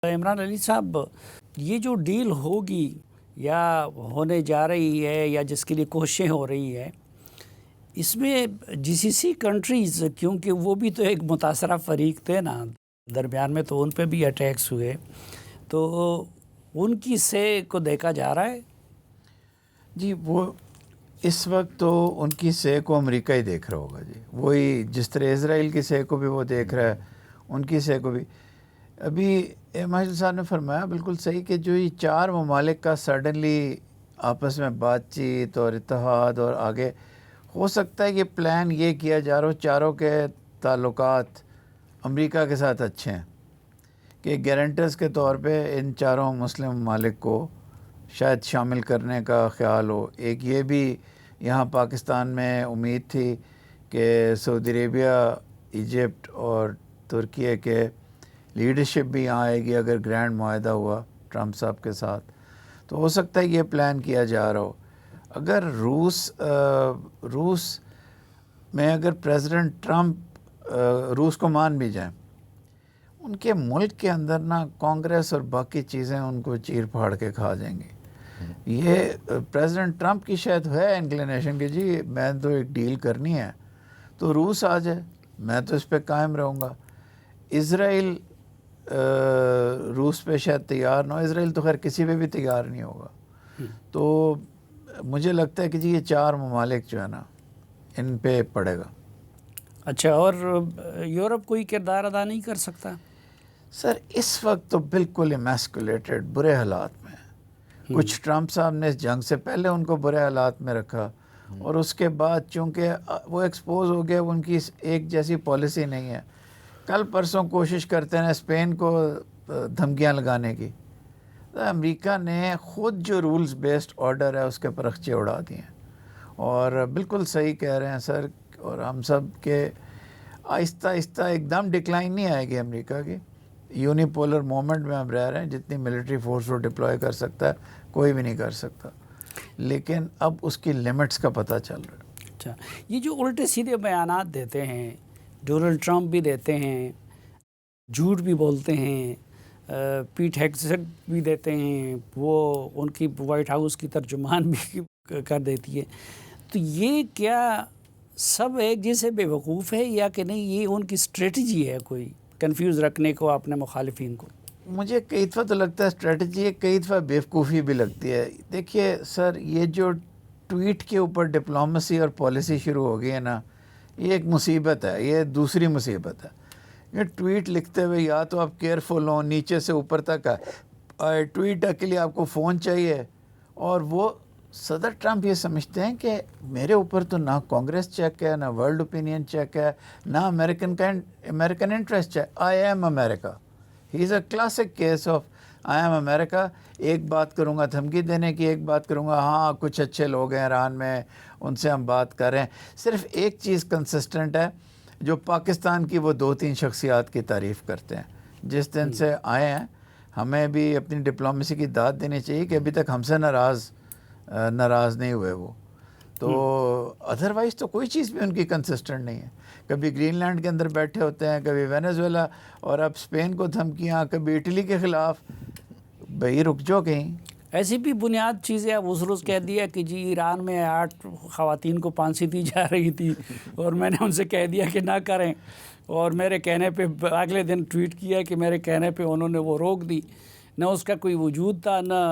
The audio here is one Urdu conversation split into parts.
عمران علی صاحب، یہ جو ڈیل ہوگی یا ہونے جا رہی ہے یا جس کے لیے کوششیں ہو رہی ہے، اس میں جی سی سی کنٹریز، کیونکہ وہ بھی تو ایک متاثرہ فریق تھے نا، درمیان میں تو ان پہ بھی اٹیکس ہوئے، تو ان کی سے کو دیکھا جا رہا ہے۔ جی، وہ اس وقت تو ان کی سے کو امریکہ ہی دیکھ رہا ہوگا جی، وہی جس طرح اسرائیل کی سے کو بھی وہ دیکھ رہا ہے، ان کی سے کو بھی۔ ابھی ماجد صاحب نے فرمایا بالکل صحیح کہ جو یہ چار ممالک کا سڈنلی آپس میں بات چیت اور اتحاد، اور آگے ہو سکتا ہے کہ پلان یہ کیا جا رہا ہو، چاروں کے تعلقات امریکہ کے ساتھ اچھے ہیں کہ گارنٹرز کے طور پہ ان چاروں مسلم ممالک کو شاید شامل کرنے کا خیال ہو۔ ایک یہ بھی یہاں پاکستان میں امید تھی کہ سعودی عربیہ، ایجپٹ اور ترکیہ کے لیڈرشپ بھی یہاں آئے گی اگر گرینڈ معاہدہ ہوا ٹرمپ صاحب کے ساتھ، تو ہو سکتا ہے یہ پلان کیا جا رہا ہو۔ اگر روس میں اگر پریزیڈنٹ ٹرمپ روس کو مان بھی جائیں، ان کے ملک کے اندر نا کانگریس اور باقی چیزیں ان کو چیر پھاڑ کے کھا جائیں گی۔ یہ پریزیڈنٹ ٹرمپ کی شاید ہے انکلینیشن کہ جی میں تو ایک ڈیل کرنی ہے تو روس آ جائے، میں تو اس پہ قائم رہوں گا۔ اسرائیل روس پہ شاید تیار نہ ہو، اسرائیل تو خیر کسی پہ بھی تیار نہیں ہوگا۔ تو مجھے لگتا ہے کہ جی یہ چار ممالک جو ہے نا ان پہ پڑے گا۔ اچھا، اور یورپ کوئی کردار ادا نہیں کر سکتا؟ سر اس وقت تو بالکل ایمیسکولیٹڈ، برے حالات میں ہے۔ کچھ ٹرمپ صاحب نے اس جنگ سے پہلے ان کو برے حالات میں رکھا، اور اس کے بعد چونکہ وہ ایکسپوز ہو گئے، ان کی ایک جیسی پالیسی نہیں ہے۔ کل پرسوں کوشش کرتے ہیں اسپین کو دھمکیاں لگانے کی، تو امریکہ نے خود جو رولز بیسڈ آرڈر ہے اس کے پرخچے اڑا دیے ہیں۔ اور بالکل صحیح کہہ رہے ہیں سر، اور ہم سب کے آہستہ آہستہ ایک دم ڈکلائن نہیں آئے گی امریکہ کی، یونیپولر مومنٹ میں ہم رہ رہے ہیں، جتنی ملٹری فورس وہ ڈپلوائے کر سکتا ہے کوئی بھی نہیں کر سکتا، لیکن اب اس کی لیمٹس کا پتہ چل رہا ہے۔ اچھا، یہ جو الٹے سیدھے بیانات دیتے ہیں، ڈونلڈ ٹرمپ بھی دیتے ہیں، جھوٹ بھی بولتے ہیں، پیٹ ہیگسٹ بھی دیتے ہیں، وہ ان کی وائٹ ہاؤس کی ترجمان بھی کر دیتی ہے، تو یہ کیا سب ایک جیسے بے وقوف ہے یا کہ نہیں، یہ ان کی اسٹریٹجی ہے کوئی کنفیوز رکھنے کو اپنے مخالفین کو؟ مجھے کئی دفعہ تو لگتا ہے اسٹریٹجی ہے، کئی دفعہ بیوقوفی بھی لگتی ہے۔ دیکھیے سر، یہ جو ٹویٹ کے اوپر ڈپلومسی اور پالیسی شروع ہو گئی ہے نا، یہ ایک مصیبت ہے، یہ دوسری مصیبت ہے۔ یہ ٹویٹ لکھتے ہوئے یا تو آپ کیئرفل ہوں، نیچے سے اوپر تک ٹویٹ کے لیے آپ کو فون چاہیے، اور وہ صدر ٹرمپ یہ سمجھتے ہیں کہ میرے اوپر تو نہ کانگریس چیک ہے، نہ ورلڈ اوپینین چیک ہے، نہ امریکن انٹرسٹ ہے۔ I am America, he is a classic case of I am America. ایک بات کروں گا دھمکی دینے کی، ایک بات کروں گا ہاں کچھ اچھے لوگ ہیں ایران میں، ان سے ہم بات کر رہے ہیں۔ صرف ایک چیز کنسسٹنٹ ہے جو پاکستان کی، وہ 2-3 شخصیات کی تعریف کرتے ہیں۔ جس دن سے آئے ہیں ہمیں بھی اپنی ڈپلومیسی کی داد دینی چاہیے کہ ابھی تک ہم سے ناراض نہیں ہوئے وہ، تو ادروائز تو کوئی چیز بھی ان کی کنسسٹنٹ نہیں ہے۔ کبھی گرین لینڈ کے اندر بیٹھے ہوتے ہیں، کبھی وینیزویلا، اور اب اسپین کو دھمکیاں، کبھی اٹلی کے خلاف۔ بھئی رک جاؤ کہیں۔ ایسی بھی بنیاد چیزیں، اب اس روز کہہ دیا کہ جی ایران میں 8 خواتین کو پھانسی دی جا رہی تھی اور میں نے ان سے کہہ دیا کہ نہ کریں، اور میرے کہنے پہ اگلے دن ٹویٹ کیا کہ میرے کہنے پہ انہوں نے وہ روک دی، نہ اس کا کوئی وجود تھا نہ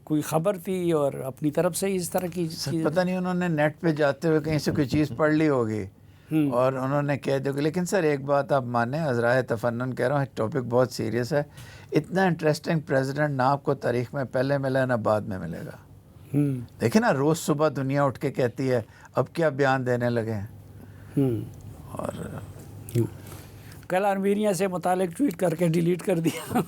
کوئی خبر تھی، اور اپنی طرف سے اس طرح کی پتہ نہیں انہوں نے نیٹ پہ جاتے ہوئے کہیں سے کوئی چیز پڑھ لی ہوگی اور انہوں نے کہہ دیا۔ لیکن سر ایک بات آپ مانیں، عذرائے تفنن کہہ رہا ہوں، ٹاپک بہت سیریس ہے۔ اتنا انٹرسٹنگ پریزیڈنٹ نہ آپ کو تاریخ میں پہلے ملا نہ بعد میں ملے گا۔ دیکھیں نا، روز صبح دنیا اٹھ کے کہتی ہے اب کیا بیان دینے لگے ہیں، اور کل ارمینیا سے متعلق ٹویٹ کر کے ڈیلیٹ کر دیا،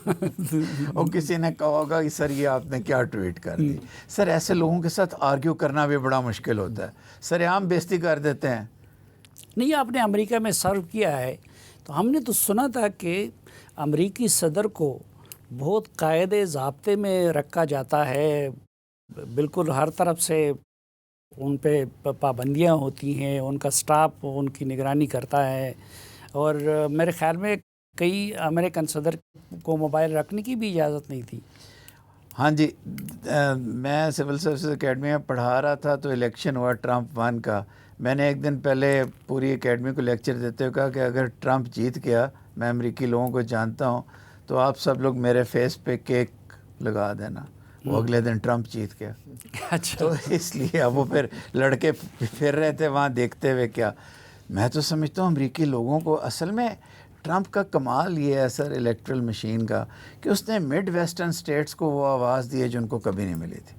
اور کسی نے کہا ہوگا کہ سر یہ آپ نے کیا ٹویٹ کر دی۔ سر ایسے لوگوں کے ساتھ آرگیو کرنا بھی بڑا مشکل ہوتا ہے، سر عام بےزتی کر دیتے ہیں۔ نہیں، آپ نے امریکہ میں سرو کیا ہے، تو ہم نے تو سنا تھا کہ امریکی صدر کو بہت قاعدے ضابطے میں رکھا جاتا ہے، بالکل ہر طرف سے ان پہ پابندیاں ہوتی ہیں، ان کا سٹاف ان کی نگرانی کرتا ہے، اور میرے خیال میں کئی امریکن صدر کو موبائل رکھنے کی بھی اجازت نہیں تھی. ہاں جی، میں سول سروسز اکیڈمی میں پڑھا رہا تھا تو الیکشن ہوا ٹرمپ 1 کا. میں نے ایک دن پہلے پوری اکیڈمی کو لیکچر دیتے ہوئے کہا کہ اگر ٹرمپ جیت گیا، میں امریکی لوگوں کو جانتا ہوں، تو آپ سب لوگ میرے فیس پہ کیک لگا دینا. وہ اگلے دن ٹرمپ جیت گیا. اچھا، تو اس لیے اب وہ پھر لڑکے پھر رہے تھے وہاں دیکھتے ہوئے. کیا میں تو سمجھتا ہوں امریکی لوگوں کو اصل میں ٹرمپ کا کمال یہ ہے سر الیکٹرل مشین کا، کہ اس نے مڈ ویسٹرن سٹیٹس کو وہ آواز دی ہے جو ان کو کبھی نہیں ملی تھی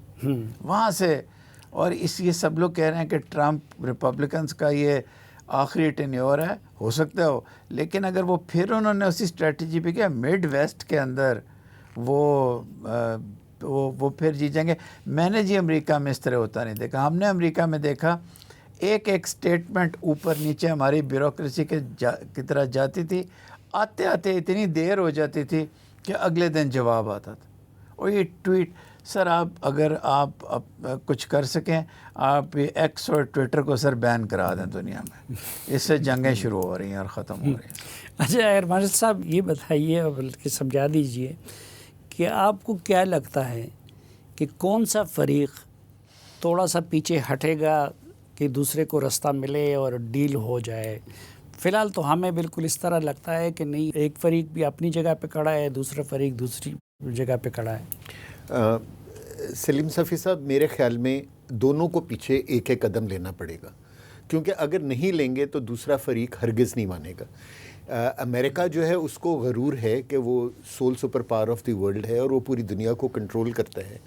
وہاں سے. اور یہ سب لوگ کہہ رہے ہیں کہ ٹرمپ ریپبلکنس کا یہ آخری ٹینیور ہے، ہو سکتا ہو، لیکن اگر وہ پھر انہوں نے اسی اسٹریٹجی پہ کیا مڈ ویسٹ کے اندر وہ پھر جیت جائیں گے. میں نے جی امریکہ میں اس طرح ہوتا نہیں دیکھا. ہم نے امریکہ میں دیکھا ایک اسٹیٹمنٹ اوپر نیچے ہماری بیوروکریسی کی طرح جاتی تھی، آتے آتے اتنی دیر ہو جاتی تھی کہ اگلے دن جواب آتا تھا. اور یہ ٹویٹ سر اگر آپ کچھ کر سکیں، آپ ایکس اور ٹویٹر کو سر بین کرا دیں دنیا میں. اس سے جنگیں شروع ہو رہی ہیں اور ختم ہو رہی ہیں. اچھا ایر ماجد صاحب یہ بتائیے اور بلکہ سمجھا دیجئے کہ آپ کو کیا لگتا ہے کہ کون سا فریق تھوڑا سا پیچھے ہٹے گا کہ دوسرے کو رستہ ملے اور ڈیل ہو جائے؟ فی الحال تو ہمیں بالکل اس طرح لگتا ہے کہ نہیں، ایک فریق بھی اپنی جگہ پہ کھڑا ہے، دوسرا فریق دوسری جگہ پہ کھڑا ہے. سلیم صفی صاحب، میرے خیال میں دونوں کو پیچھے ایک ایک قدم لینا پڑے گا، کیونکہ اگر نہیں لیں گے تو دوسرا فریق ہرگز نہیں مانے گا. امریکہ جو ہے اس کو غرور ہے کہ وہ civil super power of the world ہے اور وہ پوری دنیا کو کنٹرول کرتا ہے.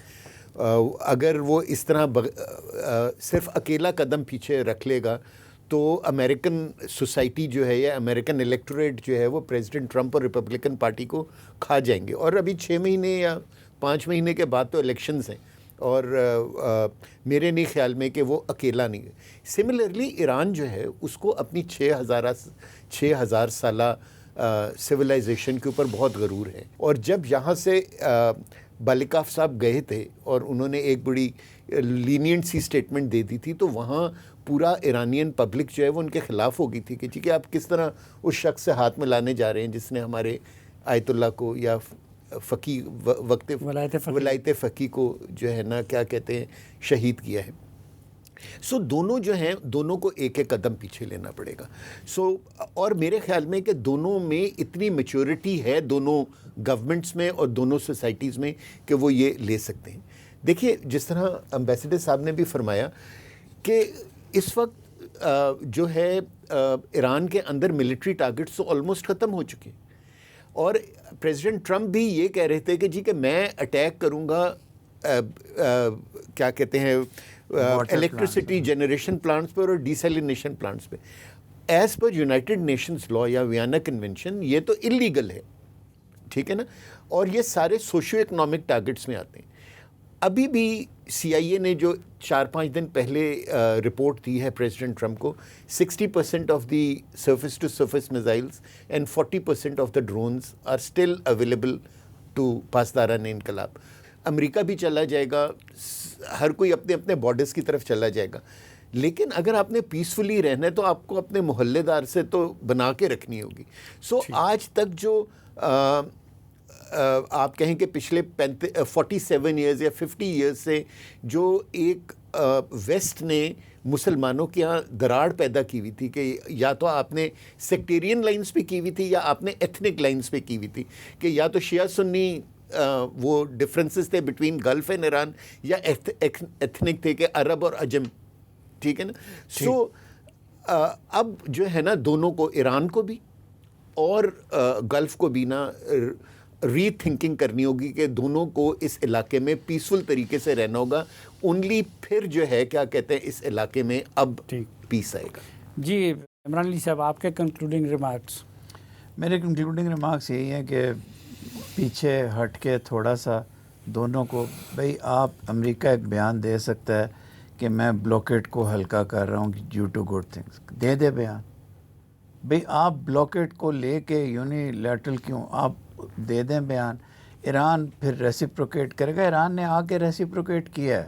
اگر وہ اس طرح صرف اکیلا قدم پیچھے رکھ لے گا تو امریکن سوسائٹی جو ہے یا امریکن الیکٹوریٹ جو ہے وہ پریزیڈنٹ ٹرمپ اور ریپبلکن پارٹی کو کھا جائیں گے. اور ابھی 6 مہینے یا 5 مہینے کے بعد تو الیکشنز ہیں، اور میرے نہیں خیال میں کہ وہ اکیلا نہیں ہے. سملرلی ایران جو ہے اس کو اپنی 6,000 سالہ سویلائزیشن کے اوپر بہت غرور ہے. اور جب یہاں سے بالیکاف صاحب گئے تھے اور انہوں نے ایک بڑی لینینٹ سی سٹیٹمنٹ دے دی تھی، تو وہاں پورا ایرانین پبلک جو ہے وہ ان کے خلاف ہو گئی تھی کہ ٹھیک ہے آپ کس طرح اس شخص سے ہاتھ ملانے جا رہے ہیں جس نے ہمارے آیت اللہ کو یا فقی ولایت فقی کو جو ہے نا کیا کہتے ہیں شہید کیا ہے. سو دونوں جو ہیں دونوں کو ایک ایک قدم پیچھے لینا پڑے گا. اور میرے خیال میں کہ دونوں میں اتنی میچورٹی ہے دونوں گورنمنٹس میں اور دونوں سوسائٹیز میں کہ وہ یہ لے سکتے ہیں. دیکھیے جس طرح امبیسڈر صاحب نے بھی فرمایا کہ اس وقت جو ہے ایران کے اندر ملٹری ٹارگٹس تو آلموسٹ ختم ہو چکے ہیں، اور پریزیڈنٹ ٹرمپ بھی یہ کہہ رہے تھے کہ جی کہ میں اٹیک کروں گا کیا کہتے ہیں الیکٹریسٹی جنریشن پلانٹس پر اور ڈیسیلینیشن پلانٹس پہ. ایز پر یونائٹڈ نیشنز لا یا ویانا کنونشن یہ تو انلیگل ہے، ٹھیک ہے نا، اور یہ سارے سوشو اکنامک ٹارگٹس میں آتے ہیں. ابھی بھی سی آئی اے نے جو 4-5 دن پہلے رپورٹ دی ہے پریزیڈنٹ ٹرمپ کو، 60% of the surface to surface missiles and 40% of the drones are still available to Pasdaran Enqelab. امریکہ بھی چلا جائے گا، ہر کوئی اپنے اپنے بارڈرز کی طرف چلا جائے گا، لیکن اگر آپ نے پیسفلی رہنا ہے تو آپ کو اپنے محلے دار سے تو بنا کے رکھنی ہوگی. سو آج تک جو آپ کہیں کہ پچھلے 47 ایئرز یا 50 ایئرز سے جو ایک ویسٹ نے مسلمانوں کے یہاں دراڑ پیدا کی ہوئی تھی کہ یا تو آپ نے سیکٹیرین لائنز پہ کی ہوئی تھی یا آپ نے ایتھنک لائنز پہ کی ہوئی تھی کہ یا تو شیعہ سنی وہ ڈفرینسز تھے بٹوین گلف اینڈ ایران، یا ایتھنک تھے کہ عرب اور عجم، ٹھیک ہے نا. سو اب جو ہے نا دونوں کو، ایران کو بھی اور گلف کو بھی نا ری تھنکنگ کرنی ہوگی کہ دونوں کو اس علاقے میں پیسفل طریقے سے رہنا ہوگا. اونلی پھر جو ہے کیا کہتے ہیں اس علاقے میں اب پیس آئے گا. جی عمران علی صاحب، آپ کے کنکلوڈنگ ریمارکس؟ میرے کنکلوڈنگ ریمارکس یہی ہیں کہ پیچھے ہٹ کے تھوڑا سا دونوں کو، بھئی آپ امریکہ ایک بیان دے سکتا ہے کہ میں بلاکیٹ کو ہلکا کر رہا ہوں ڈیو ٹو گڈ تھنگس، دے بیان. بھئی آپ بلاکیٹ کو لے کے یونیلیٹرل کیوں، آپ دے دیں بیان. ایران پھر ریسیپروکیٹ کرے گا. ایران نے آ کے ریسیپروکیٹ کیا ہے،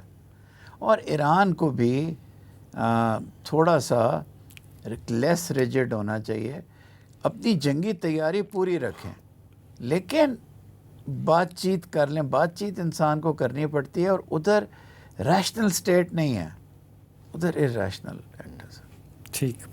اور ایران کو بھی تھوڑا سا لیس ریجڈ ہونا چاہیے اپنی جنگی تیاری پوری رکھیں، لیکن بات چیت کر لیں. بات چیت انسان کو کرنی پڑتی ہے، اور ادھر ریشنل اسٹیٹ نہیں ہے، ادھر ارریشنل ایکٹ ہے. ٹھیک.